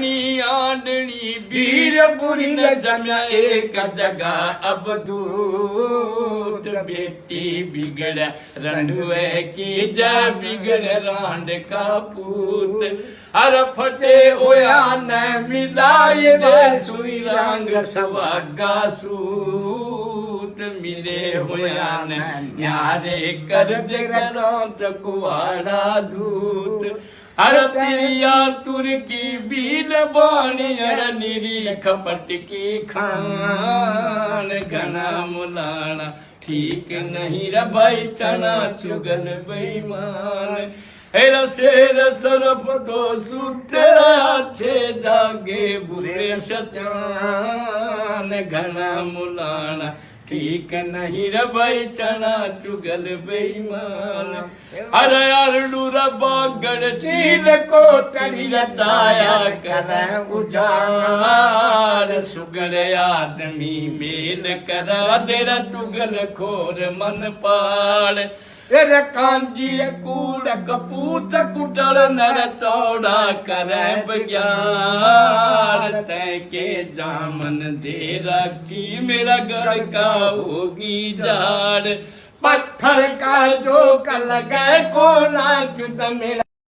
घनी आंडनी वीर बुरी न जम्या एक जगह अबदूत बेटी बिगड़ रंडुए की जा बिगड़ रांड का पूत हर फटे ओया न मिलाए दे सुई रंग सवागा सूत मिले होया न न्यारे कर दे गरांत कुआड़ा दूत हर पिया तुर्की बील बाणी हर निरी खपट की खान घना मुलाना ठीक नहीं रे भाई चना चुगल बेईमान हेरा शेर सरफ तो सुतरा छे जागे बुरे शतान घना मुलाना ठीक नहीं रे भाई चना चुगल बेईमान हर अरडू बागड़ चील को तड़िया ताया कर उजाड़ सुगड़ आदमी मेल करा देरा चुगल खोर मन पाड़ तेरे कांजी कूड़ कपूत कुटल नर तोड़ा करे बग्यार तै के जामन दे रखी मेरा गढ़ का होगी जाड़ पत्थर का जो कल गए को ना मेरा